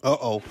Uh-oh.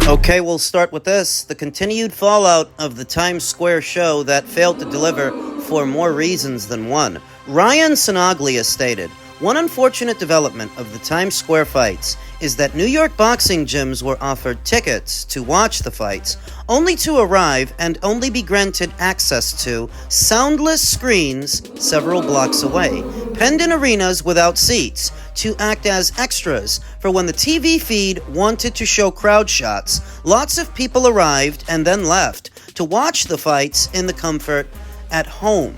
Okay, we'll start with this. The continued fallout of the Times Square show that failed to deliver for more reasons than one. Ryan Garcia stated, "One unfortunate development of the Times Square fights is that New York boxing gyms were offered tickets to watch the fights, only to arrive and only be granted access to soundless screens several blocks away, penned in arenas without seats, to act as extras for when the TV feed wanted to show crowd shots. Lots of people arrived and then left to watch the fights in the comfort at home."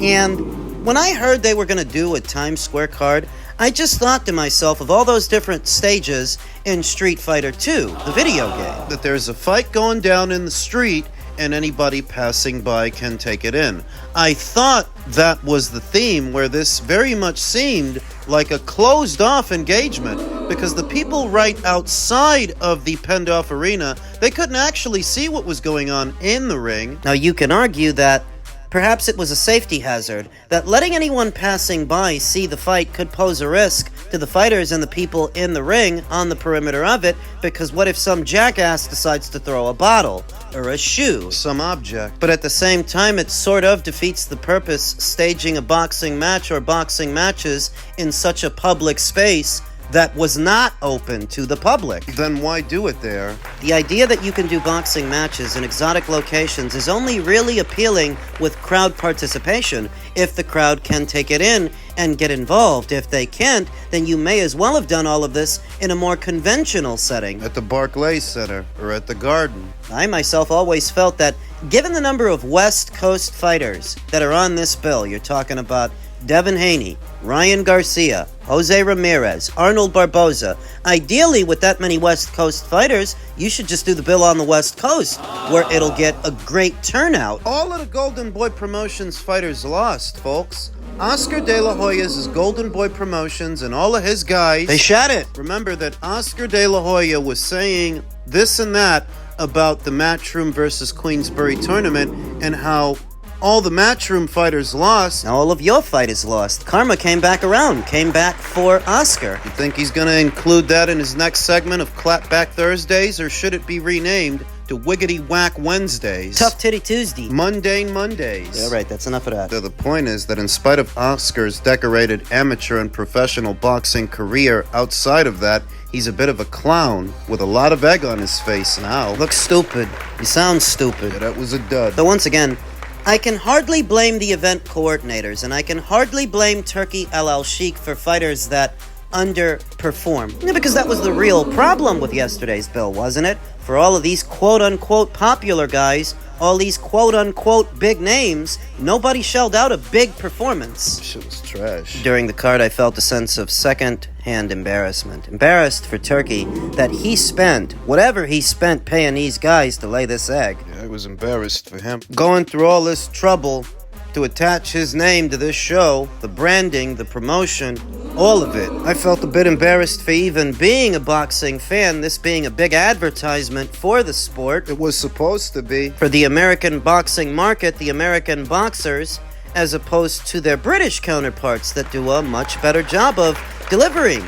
And when I heard they were going to do a Times Square card, I just thought to myself of all those different stages in Street Fighter 2, the video game. That there's a fight going down in the street and anybody passing by can take it in. I thought that was the theme, where this very much seemed like a closed-off engagement, because the people right outside of the penned-off arena, they couldn't actually see what was going on in the ring. Now, you can argue that perhaps it was a safety hazard, that letting anyone passing by see the fight could pose a risk to the fighters and the people in the ring on the perimeter of it, because what if some jackass decides to throw a bottle or a shoe, some object? But at the same time, it sort of defeats the purpose staging a boxing match or boxing matches in such a public space that was not open to the public. Then why do it there? The idea that you can do boxing matches in exotic locations is only really appealing with crowd participation, if the crowd can take it in and get involved. If they can't, then you may as well have done all of this in a more conventional setting. At the Barclays Center or at the Garden. I myself always felt that, given the number of West Coast fighters that are on this bill, you're talking about Devin Haney, Ryan Garcia, Jose Ramirez, Arnold Barboza. Ideally, with that many West Coast fighters, you should just do the bill on the West Coast, where it'll get a great turnout. All of the Golden Boy Promotions fighters lost, folks. Oscar De La Hoya's is Golden Boy Promotions and all of his guys, they shot it. Remember that Oscar De La Hoya was saying this and that about the Matchroom versus Queensberry tournament and how all the Matchroom fighters lost. Now all of your fighters lost. Karma came back around, came back for Oscar. You think he's going to include that in his next segment of Clapback Thursdays, or should it be renamed to Wiggity Whack Wednesdays? Tough Titty Tuesday. Mundane Mondays. Yeah, right, that's enough of that. So the point is that in spite of Oscar's decorated amateur and professional boxing career, outside of that, he's a bit of a clown with a lot of egg on his face now. Looks stupid. He sounds stupid. Yeah, that was a dud. So once again, I can hardly blame the event coordinators, and I can hardly blame Turkey El Sheikh for fighters that underperform. Yeah, because that was the real problem with yesterday's bill, wasn't it? For all of these quote-unquote popular guys, all these quote-unquote big names, nobody shelled out a big performance. Shit was trash. During the card, I felt a sense of second-hand embarrassment. Embarrassed for Turkey that he spent whatever he spent paying these guys to lay this egg. Yeah, I was embarrassed for him. Going through all this trouble to attach his name to this show, the branding, the promotion, all of it. I felt a bit embarrassed for even being a boxing fan, this being a big advertisement for the sport. It was supposed to be. For the American boxing market, the American boxers, as opposed to their British counterparts that do a much better job of delivering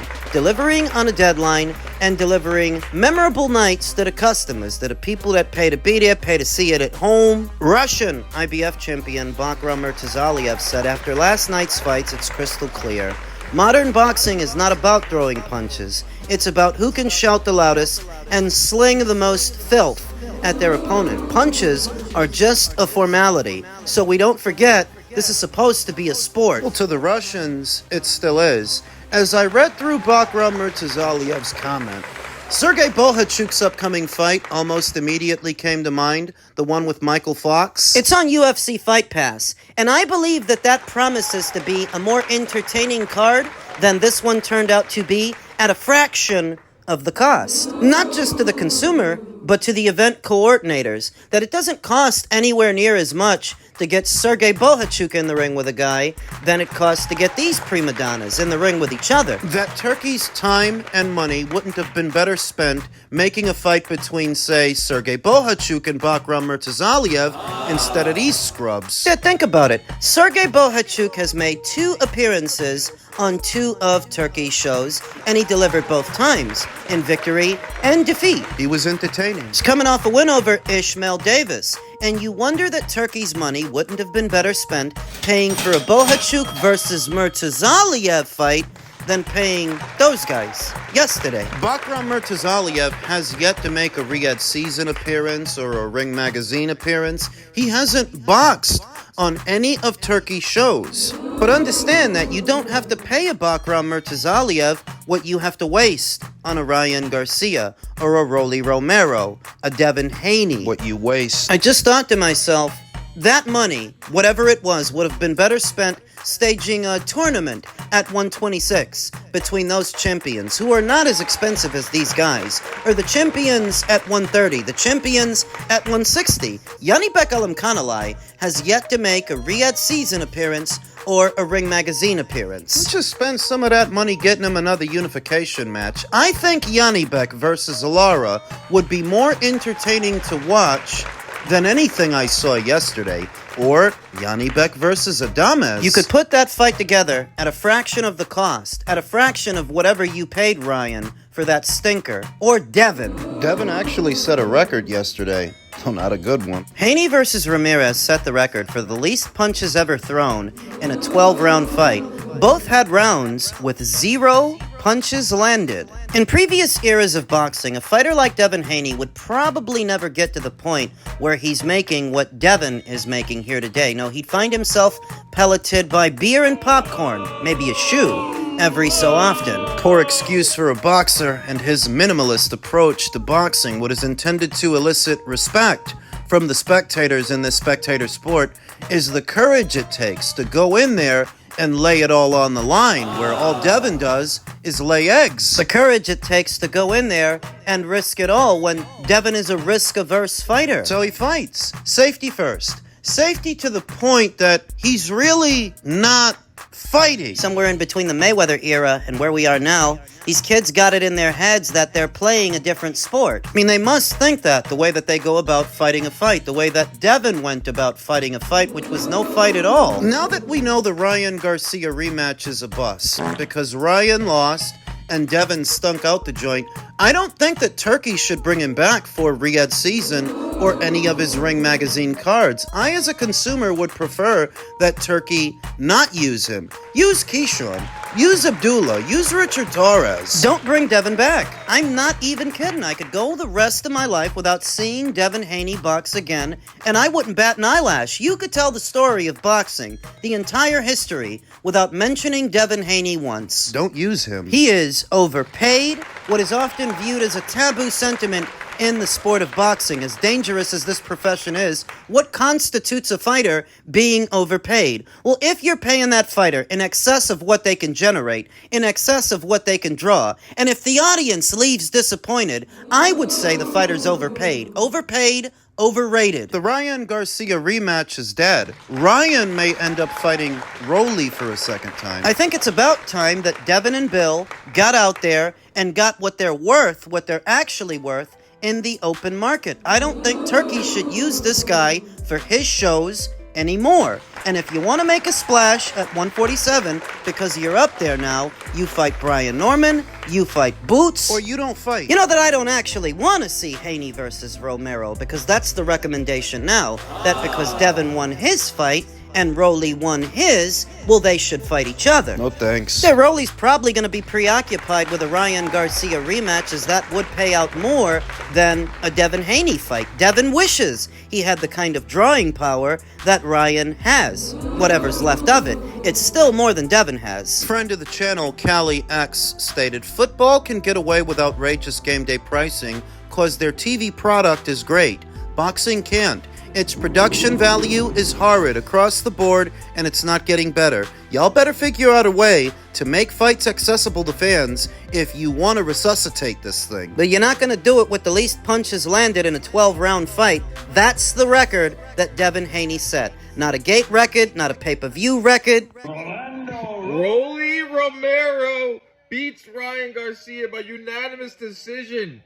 on a deadline and delivering memorable nights to the customers, to the people that pay to be there, pay to see it at home. Russian IBF champion Bakhram Murtazaliev said after last night's fights, it's crystal clear. Modern boxing is not about throwing punches. It's about who can shout the loudest and sling the most filth at their opponent. Punches are just a formality, so we don't forget this is supposed to be a sport. Well, to the Russians, it still is. As I read through Bakhram Murtazaliyev's comment, Sergey Bohachuk's upcoming fight almost immediately came to mind, the one with Michael Fox. It's on UFC Fight Pass, and I believe that promises to be a more entertaining card than this one turned out to be at a fraction of the cost. Not just to the consumer, but to the event coordinators, that it doesn't cost anywhere near as much to get Sergey Bohachuk in the ring with a guy than it costs to get these prima donnas in the ring with each other. That Turkey's time and money wouldn't have been better spent making a fight between, say, Sergey Bohachuk and Bakhram Murtazaliyev instead of these scrubs. Yeah, think about it. Sergey Bohachuk has made 2 appearances on 2 of Turkey's shows, and he delivered both times, in victory and defeat. He was entertaining. He's coming off a win over Ishmael Davis, and you wonder that Turkey's money wouldn't have been better spent paying for a Bohachuk versus Murtazaliyev fight than paying those guys yesterday. Bakhram Murtazaliyev has yet to make a Riyadh Season appearance or a Ring Magazine appearance. He hasn't boxed on any of Turkey's shows. But understand that you don't have to pay a Bakhram Murtazaliyev what you have to waste on a Ryan Garcia or a Romero, a Devin Haney. What you waste. I just thought to myself, that money, whatever it was, would have been better spent staging a tournament at 126 between those champions who are not as expensive as these guys, or the champions at 130, the champions at 160. Yanibek Alimkhanalai has yet to make a Riyadh Season appearance or a Ring Magazine appearance. Let's just spend some of that money getting him another unification match. I think Yanibek versus Alara would be more entertaining to watch than anything I saw yesterday, or Yanibek versus Adames. You could put that fight together at a fraction of the cost, at a fraction of whatever you paid Ryan for that stinker, or Devin. Devin actually set a record yesterday, though not a good one. Haney versus Ramirez set the record for the least punches ever thrown in a 12-round fight. Both had rounds with 0 punches landed. In previous eras of boxing, a fighter like Devin Haney would probably never get to the point where he's making what Devin is making here today. No, he'd find himself pelleted by beer and popcorn, maybe a shoe, every so often. Poor excuse for a boxer, and his minimalist approach to boxing, what is intended to elicit respect from the spectators in this spectator sport, is the courage it takes to go in there and lay it all on the line, where all Devin does is lay eggs. The courage it takes to go in there and risk it all when Devin is a risk-averse fighter. So he fights. Safety first. Safety to the point that he's really not fighting. Somewhere in between the Mayweather era and where we are now, these kids got it in their heads that they're playing a different sport. I mean, they must think that, the way that they go about fighting a fight, the way that Devin went about fighting a fight, which was no fight at all. Now that we know the Ryan Garcia rematch is a bust, because Ryan lost and Devin stunk out the joint, I don't think that Turkey should bring him back for Riyadh Season or any of his Ring Magazine cards. I, as a consumer, would prefer that Turkey not use him. Use Keyshawn. Use Abdullah. Use Richard Torres. Don't bring Devin back. I'm not even kidding. I could go the rest of my life without seeing Devin Haney box again, and I wouldn't bat an eyelash. You could tell the story of boxing, the entire history, without mentioning Devin Haney once. Don't use him. He is overpaid, what is often viewed as a taboo sentiment in the sport of boxing. As dangerous as this profession is, what constitutes a fighter being overpaid? Well, if you're paying that fighter in excess of what they can generate, in excess of what they can draw, and if the audience leaves disappointed, I would say the fighter's overpaid. Overpaid, overrated. The Ryan Garcia rematch is dead. Ryan may end up fighting Rolly for a second time. I think it's about time that Devin and Bill got out there and got what they're worth, what they're actually worth, in the open market. I don't think Turkey should use this guy for his shows anymore. And if you want to make a splash at 147, because you're up there now, you fight Brian Norman, you fight Boots, or you don't fight. You know that I don't actually want to see Haney versus Romero, because that's the recommendation now, that because Devin won his fight, and Rolly won his, well, they should fight each other. No thanks. Yeah, Rolly's probably going to be preoccupied with a Ryan Garcia rematch, as that would pay out more than a Devin Haney fight. Devin wishes he had the kind of drawing power that Ryan has. Whatever's left of it, it's still more than Devin has. Friend of the channel, Callie X, stated, football can get away with outrageous game day pricing cause their TV product is great. Boxing can't. Its production value is horrid across the board, and it's not getting better. Y'all better figure out a way to make fights accessible to fans if you want to resuscitate this thing. But you're not going to do it with the least punches landed in a 12-round fight. That's the record that Devin Haney set. Not a gate record, not a pay-per-view record. Rolly Romero beats Ryan Garcia by unanimous decision.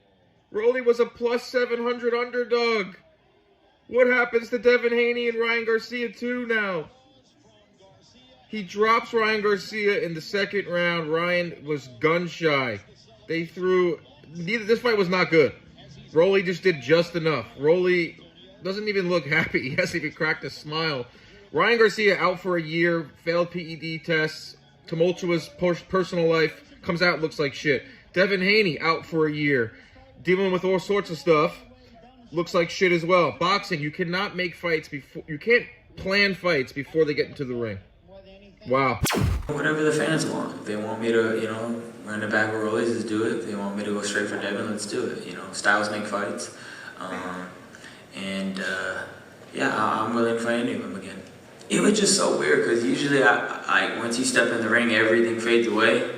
Rolly was a plus 700 underdog. What happens to Devin Haney and Ryan Garcia too now? He drops Ryan Garcia in the second round. Ryan was gun shy. This fight was not good. Rolly just did just enough. Rolly doesn't even look happy. He hasn't even cracked a smile. Ryan Garcia out for a year, failed PED tests, tumultuous personal life, comes out, looks like shit. Devin Haney out for a year, dealing with all sorts of stuff. Looks like shit as well. Boxing, you cannot make fights before, you can't plan fights before they get into the ring. Wow. Whatever the fans want. If they want me to, run the back with Rollies, let's do it. If they want me to go straight for Devin, let's do it. Styles make fights. I'm willing to fight any of them again. It was just so weird because usually once you step in the ring, everything fades away.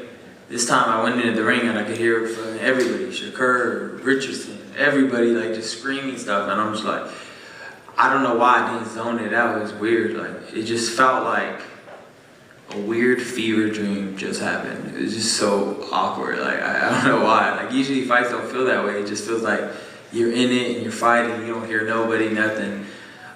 This time I went into the ring and I could hear it from everybody, Shakur, Richardson, everybody just screaming stuff, and I'm just like, I don't know why I didn't zone it out. It was weird. It just felt like a weird fever dream just happened. It was just so awkward. I don't know why. Usually fights don't feel that way. It just feels like you're in it and you're fighting. You don't hear nobody, nothing.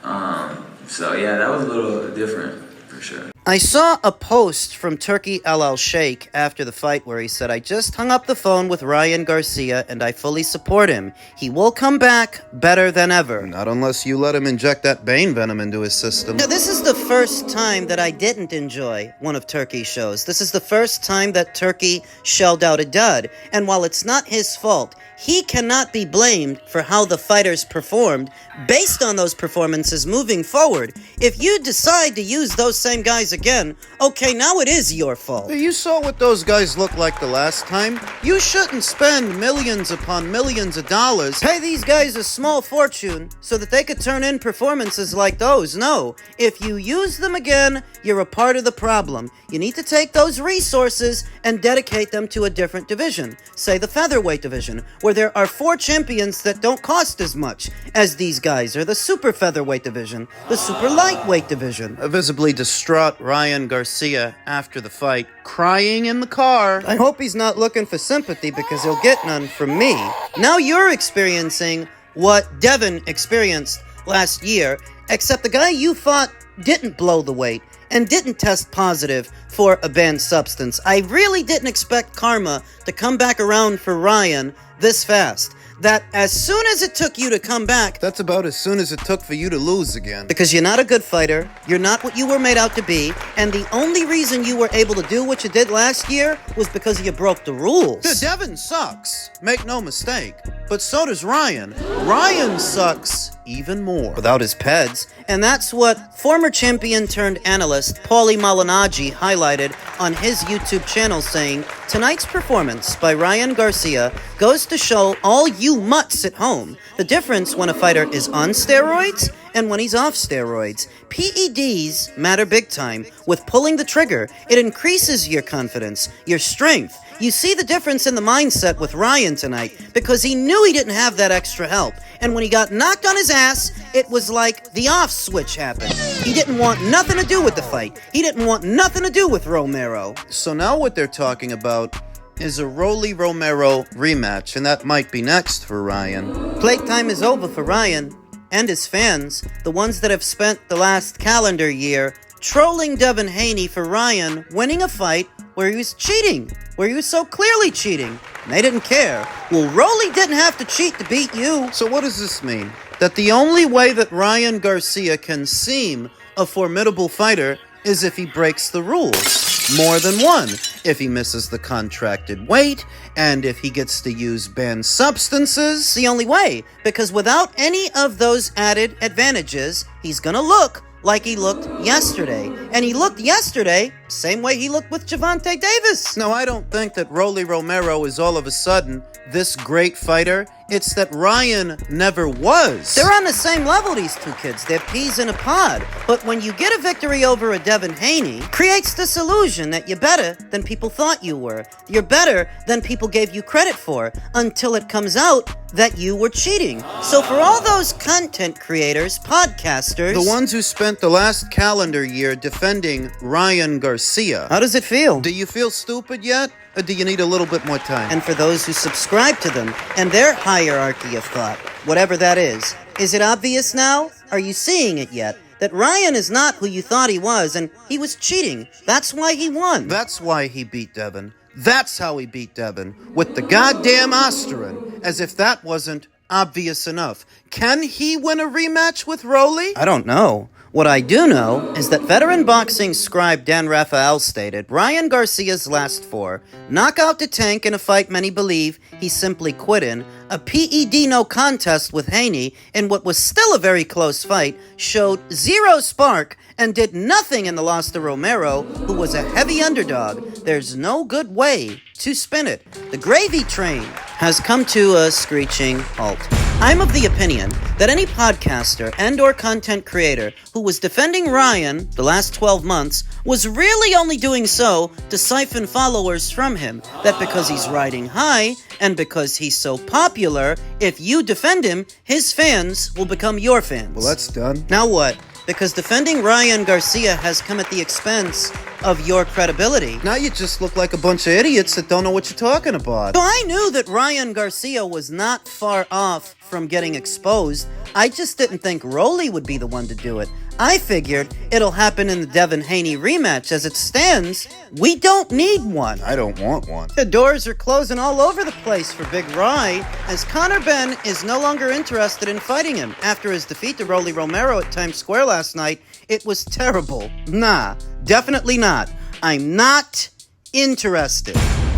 That was a little different for sure. I saw a post from Turkey LL Sheikh after the fight where he said, I just hung up the phone with Ryan Garcia and I fully support him. He will come back better than ever. Not unless you let him inject that Bane venom into his system. Now, this is the first time that I didn't enjoy one of Turkey's shows. This is the first time that Turkey shelled out a dud. And while it's not his fault, he cannot be blamed for how the fighters performed based on those performances moving forward. If you decide to use those same guys again, okay, now it is your fault. You saw what those guys looked like the last time. You shouldn't spend millions upon millions of dollars. Pay these guys a small fortune so that they could turn in performances like those. No, if you use them again, you're a part of the problem. You need to take those resources and dedicate them to a different division. Say the featherweight division, where there are 4 champions that don't cost as much as these guys, or the super featherweight division, the super lightweight division. A visibly distraught Ryan Garcia after the fight, crying in the car. I hope he's not looking for sympathy because he'll get none from me. Now you're experiencing what Devin experienced last year, except the guy you fought didn't blow the weight and didn't test positive for a banned substance. I really didn't expect karma to come back around for Ryan this fast. That as soon as it took you to come back... That's about as soon as it took for you to lose again. Because you're not a good fighter, you're not what you were made out to be, and the only reason you were able to do what you did last year was because you broke the rules. Dude, Devin sucks, make no mistake. But so does Ryan. Ryan sucks even more. Without his peds. And that's what former champion turned analyst Paulie Malignaggi highlighted on his YouTube channel, saying, tonight's performance by Ryan Garcia goes to show all you mutts at home the difference when a fighter is on steroids and when he's off steroids. PEDs matter big time. With pulling the trigger, it increases your confidence, your strength. You see the difference in the mindset with Ryan tonight because he knew he didn't have that extra help. And when he got knocked on his ass, it was like the off switch happened. He didn't want nothing to do with the fight. He didn't want nothing to do with Romero. So now what they're talking about is a Rolly Romero rematch, and that might be next for Ryan. Playtime is over for Ryan and his fans, the ones that have spent the last calendar year trolling Devin Haney for Ryan winning a fight where he was cheating, where he was so clearly cheating, and they didn't care. Well, Rolly didn't have to cheat to beat you. So what does this mean? That the only way that Ryan Garcia can seem a formidable fighter is if he breaks the rules. More than one. If he misses the contracted weight, and if he gets to use banned substances. It's the only way, because without any of those added advantages, he's gonna look like he looked yesterday. And he looked yesterday same way he looked with Gervonta Davis. No, I don't think that Rolly Romero is all of a sudden this great fighter. It's that Ryan never was. They're on the same level, these two kids. They're peas in a pod. But when you get a victory over a Devin Haney, creates this illusion that you're better than people thought you were. You're better than people gave you credit for, until it comes out that you were cheating. So for all those content creators, podcasters, the ones who spent the last calendar year defending Ryan Garcia, how does it feel? do you feel stupid yet? Or do you need a little bit more time? And for those who subscribe to them and their hierarchy of thought, whatever that is it obvious now? Are you seeing it yet? That Ryan is not who you thought he was, and he was cheating. That's why he won. That's why he beat Devin. That's how he beat Devin. With the goddamn Osterin. As if that wasn't obvious enough. Can he win a rematch with Rolly? I don't know. What I do know is that veteran boxing scribe Dan Rafael stated Ryan Garcia's last four: knockout to Tank in a fight many believe he simply quit in, a PED no contest with Haney in what was still a very close fight, showed zero spark, and did nothing in the loss to Romero, who was a heavy underdog. There's no good way to spin it. The gravy train has come to a screeching halt. I'm of the opinion that any podcaster and or content creator who was defending Ryan the last 12 months was really only doing so to siphon followers from him. That because he's riding high and because he's so popular, if you defend him, his fans will become your fans. Well, that's done. Now what? Because defending Ryan Garcia has come at the expense of your credibility. Now you just look like a bunch of idiots that don't know what you're talking about. So I knew that Ryan Garcia was not far off from getting exposed. I just didn't think Rolly would be the one to do it. I figured it'll happen in the Devin Haney rematch. As it stands, we don't need one. I don't want one. The doors are closing all over the place for Big Rye, as Conor Benn is no longer interested in fighting him. After his defeat to Rolly Romero at Times Square last night, it was terrible. Nah, definitely not. I'm not interested.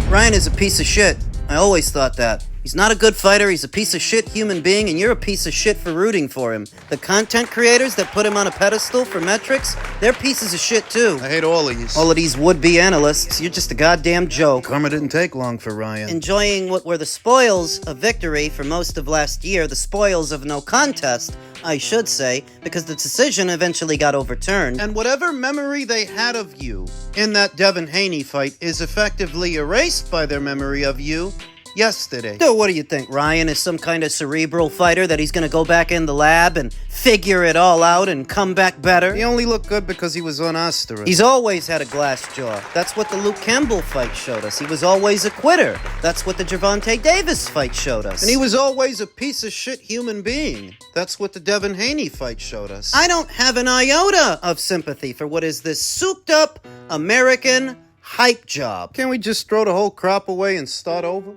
Ryan is a piece of shit. I always thought that. He's not a good fighter, he's a piece of shit human being, and you're a piece of shit for rooting for him. The content creators that put him on a pedestal for metrics, they're pieces of shit too. I hate all of these. All of these would-be analysts, you're just a goddamn joke. Karma didn't take long for Ryan. Enjoying what were the spoils of victory for most of last year, the spoils of no contest, I should say, because the decision eventually got overturned. And whatever memory they had of you in that Devin Haney fight is effectively erased by their memory of you yesterday. So what do you think? Ryan is some kind of cerebral fighter that he's going to go back in the lab and figure it all out and come back better? He only looked good because he was on Osterin. He's always had a glass jaw. That's what the Luke Campbell fight showed us. He was always a quitter. That's what the Gervonta Davis fight showed us. And he was always a piece of shit human being. That's what the Devin Haney fight showed us. I don't have an iota of sympathy for what is this souped-up American hype job. Can't we just throw the whole crop away and start over?